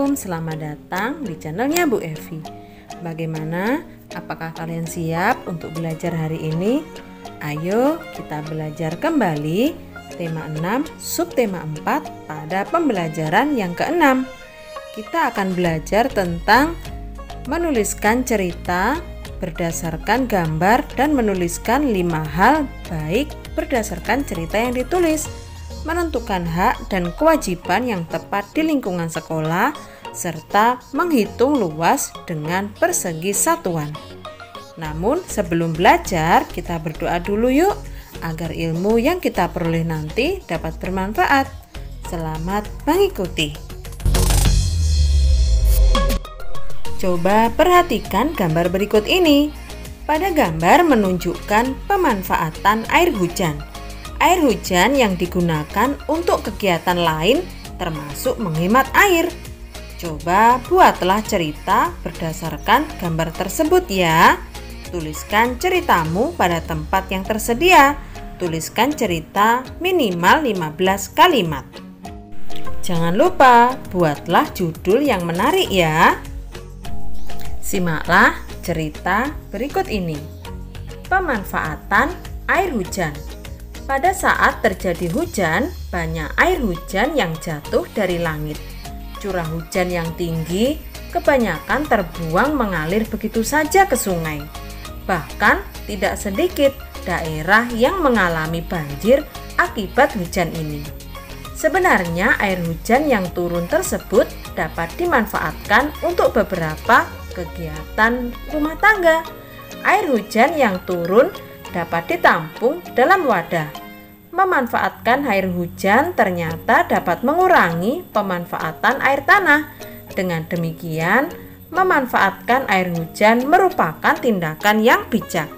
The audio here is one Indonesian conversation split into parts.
Assalamualaikum, selamat datang di channelnya Bu Evi. Bagaimana? Apakah kalian siap untuk belajar hari ini? Ayo kita belajar kembali tema 6, subtema 4 pada pembelajaran yang ke-6. Kita akan belajar tentang menuliskan cerita berdasarkan gambar dan menuliskan 5 hal baik berdasarkan cerita yang ditulis, menentukan hak dan kewajiban yang tepat di lingkungan sekolah, serta menghitung luas dengan persegi satuan. Namun sebelum belajar, kita berdoa dulu yuk, agar ilmu yang kita peroleh nanti dapat bermanfaat. Selamat mengikuti. Coba perhatikan gambar berikut ini. Pada gambar menunjukkan pemanfaatan air hujan. Air hujan yang digunakan untuk kegiatan lain termasuk menghemat air. Coba buatlah cerita berdasarkan gambar tersebut ya. Tuliskan ceritamu pada tempat yang tersedia. Tuliskan cerita minimal 15 kalimat. Jangan lupa buatlah judul yang menarik ya. Simaklah cerita berikut ini. Pemanfaatan air hujan. Pada saat terjadi hujan, banyak air hujan yang jatuh dari langit. Curah hujan yang tinggi kebanyakan terbuang mengalir begitu saja ke sungai. Bahkan tidak sedikit daerah yang mengalami banjir akibat hujan ini. Sebenarnya air hujan yang turun tersebut dapat dimanfaatkan untuk beberapa kegiatan rumah tangga. Air hujan yang turun dapat ditampung dalam wadah. Memanfaatkan air hujan ternyata dapat mengurangi pemanfaatan air tanah. Dengan demikian, memanfaatkan air hujan merupakan tindakan yang bijak.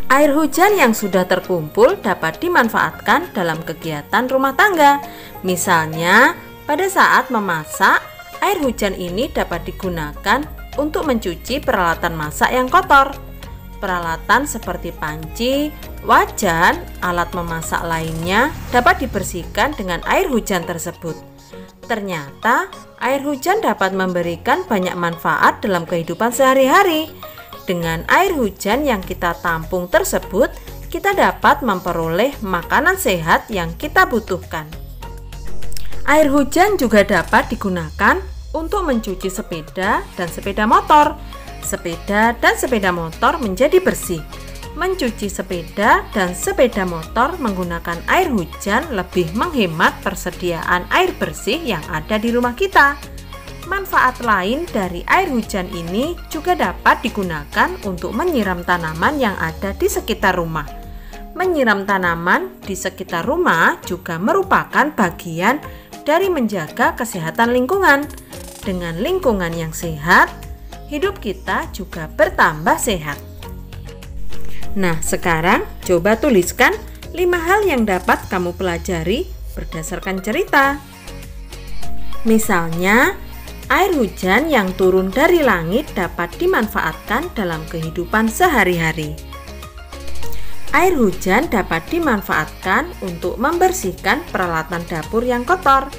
Air hujan yang sudah terkumpul dapat dimanfaatkan dalam kegiatan rumah tangga. Misalnya, pada saat memasak, air hujan ini dapat digunakan untuk mencuci peralatan masak yang kotor. Peralatan seperti panci, wajan, alat memasak lainnya dapat dibersihkan dengan air hujan tersebut. Ternyata, air hujan dapat memberikan banyak manfaat dalam kehidupan sehari-hari. Dengan air hujan yang kita tampung tersebut, kita dapat memperoleh makanan sehat yang kita butuhkan. Air hujan juga dapat digunakan untuk mencuci sepeda dan sepeda motor. Sepeda dan sepeda motor menjadi bersih. Mencuci sepeda dan sepeda motor menggunakan air hujan lebih menghemat persediaan air bersih yang ada di rumah kita. Manfaat lain dari air hujan ini juga dapat digunakan untuk menyiram tanaman yang ada di sekitar rumah. Menyiram tanaman di sekitar rumah juga merupakan bagian dari menjaga kesehatan lingkungan. Dengan lingkungan yang sehat, hidup kita juga bertambah sehat. Nah, sekarang coba tuliskan 5 hal yang dapat kamu pelajari berdasarkan cerita. Misalnya, air hujan yang turun dari langit dapat dimanfaatkan dalam kehidupan sehari-hari. Air hujan dapat dimanfaatkan untuk membersihkan peralatan dapur yang kotor.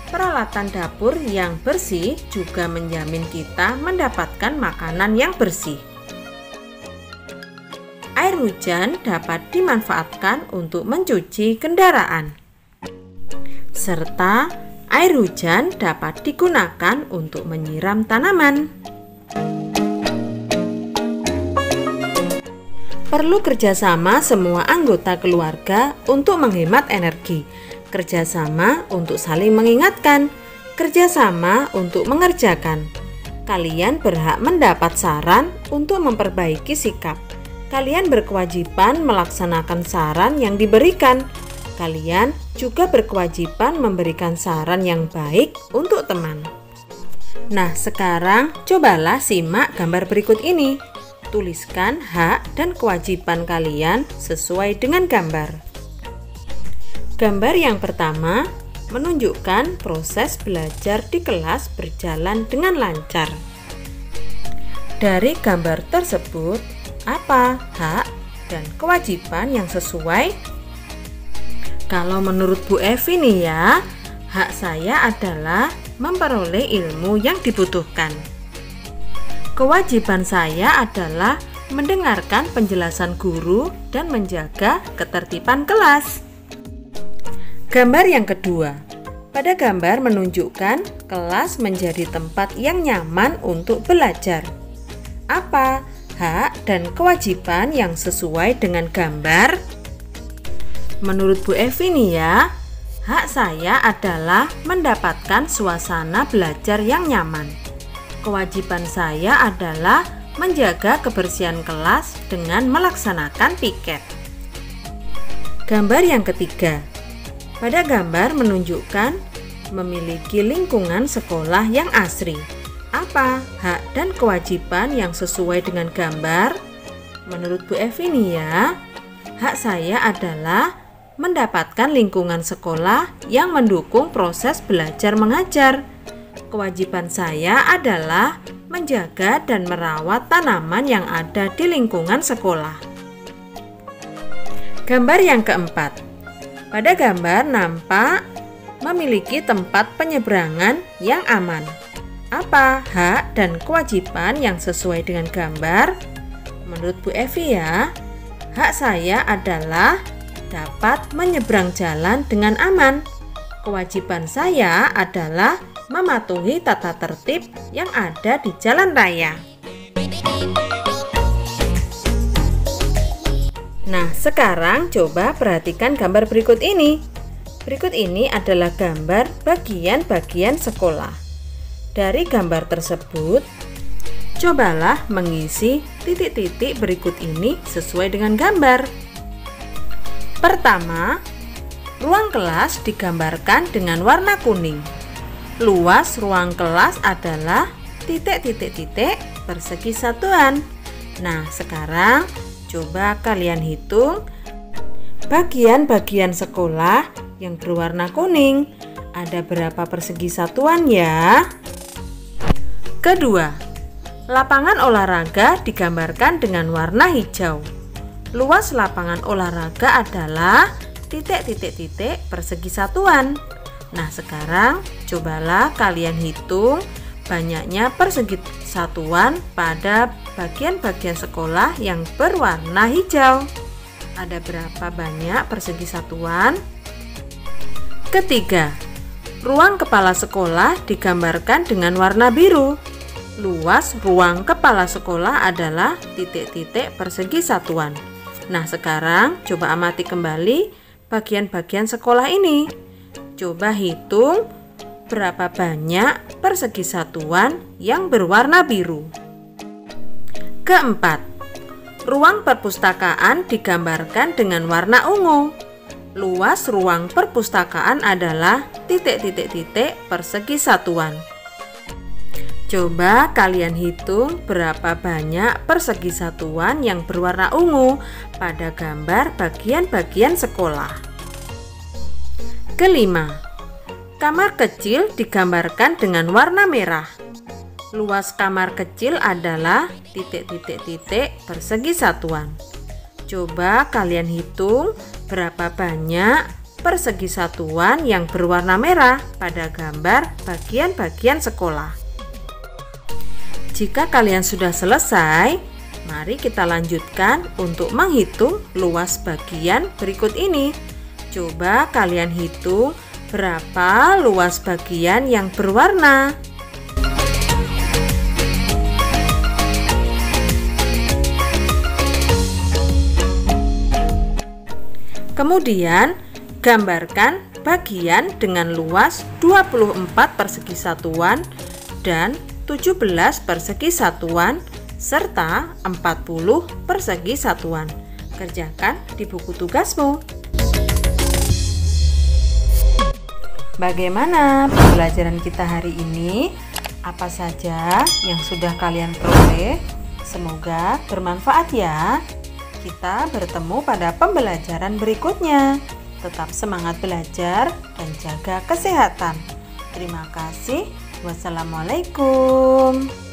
Peralatan dapur yang bersih juga menjamin kita mendapatkan makanan yang bersih. Air hujan dapat dimanfaatkan untuk mencuci kendaraan. Serta air hujan dapat digunakan untuk menyiram tanaman. Perlu kerjasama semua anggota keluarga untuk menghemat energi. Kerjasama untuk saling mengingatkan, kerjasama untuk mengerjakan. Kalian berhak mendapat saran untuk memperbaiki sikap. Kalian berkewajiban melaksanakan saran yang diberikan. Kalian juga berkewajiban memberikan saran yang baik untuk teman. Nah, sekarang cobalah simak gambar berikut ini. Tuliskan hak dan kewajiban kalian sesuai dengan gambar. Gambar yang pertama menunjukkan proses belajar di kelas berjalan dengan lancar. Dari gambar tersebut, apa hak dan kewajiban yang sesuai? Kalau menurut Bu Evi nih ya, hak saya adalah memperoleh ilmu yang dibutuhkan. Kewajiban saya adalah mendengarkan penjelasan guru dan menjaga ketertiban kelas. Gambar yang kedua. Pada gambar menunjukkan kelas menjadi tempat yang nyaman untuk belajar. Apa hak dan kewajiban yang sesuai dengan gambar? Menurut Bu Evi nih ya, hak saya adalah mendapatkan suasana belajar yang nyaman. Kewajiban saya adalah menjaga kebersihan kelas dengan melaksanakan piket. Gambar yang ketiga. Pada gambar menunjukkan memiliki lingkungan sekolah yang asri. Apa hak dan kewajiban yang sesuai dengan gambar? Menurut Bu Evi nih ya, hak saya adalah mendapatkan lingkungan sekolah yang mendukung proses belajar mengajar. Kewajiban saya adalah menjaga dan merawat tanaman yang ada di lingkungan sekolah. Gambar yang keempat. Pada gambar nampak memiliki tempat penyeberangan yang aman. Apa hak dan kewajiban yang sesuai dengan gambar? Menurut Bu Evi ya, hak saya adalah dapat menyeberang jalan dengan aman. Kewajiban saya adalah mematuhi tata tertib yang ada di jalan raya. Nah, sekarang coba perhatikan gambar berikut ini. Berikut ini adalah gambar bagian-bagian sekolah. Dari gambar tersebut, cobalah mengisi titik-titik berikut ini sesuai dengan gambar. Pertama, ruang kelas digambarkan dengan warna kuning. Luas ruang kelas adalah titik-titik-titik persegi satuan. Nah, sekarang coba kalian hitung bagian-bagian sekolah yang berwarna kuning. Ada berapa persegi satuan ya? Kedua, lapangan olahraga digambarkan dengan warna hijau. Luas lapangan olahraga adalah titik-titik-titik persegi satuan. Nah, sekarang cobalah kalian hitung banyaknya persegi satuan pada bagian-bagian sekolah yang berwarna hijau. Ada berapa banyak persegi satuan? Ketiga, ruang kepala sekolah digambarkan dengan warna biru. Luas ruang kepala sekolah adalah titik-titik persegi satuan. Nah, sekarang coba amati kembali bagian-bagian sekolah ini. Coba hitung berapa banyak persegi satuan yang berwarna biru. Keempat, ruang perpustakaan digambarkan dengan warna ungu. Luas ruang perpustakaan adalah titik-titik-titik persegi satuan. Coba kalian hitung berapa banyak persegi satuan yang berwarna ungu pada gambar bagian-bagian sekolah. Kelima, kamar kecil digambarkan dengan warna merah. Luas kamar kecil adalah titik-titik-titik persegi satuan. Coba kalian hitung berapa banyak persegi satuan yang berwarna merah pada gambar bagian-bagian sekolah. Jika kalian sudah selesai, mari kita lanjutkan untuk menghitung luas bagian berikut ini. Coba kalian hitung berapa luas bagian yang berwarna. Kemudian, gambarkan bagian dengan luas 24 persegi satuan dan 17 persegi satuan serta 40 persegi satuan. Kerjakan di buku tugasmu. Bagaimana pembelajaran kita hari ini? Apa saja yang sudah kalian peroleh? Semoga bermanfaat ya. Kita bertemu pada pembelajaran berikutnya. Tetap semangat belajar dan jaga kesehatan. Terima kasih. Wassalamualaikum.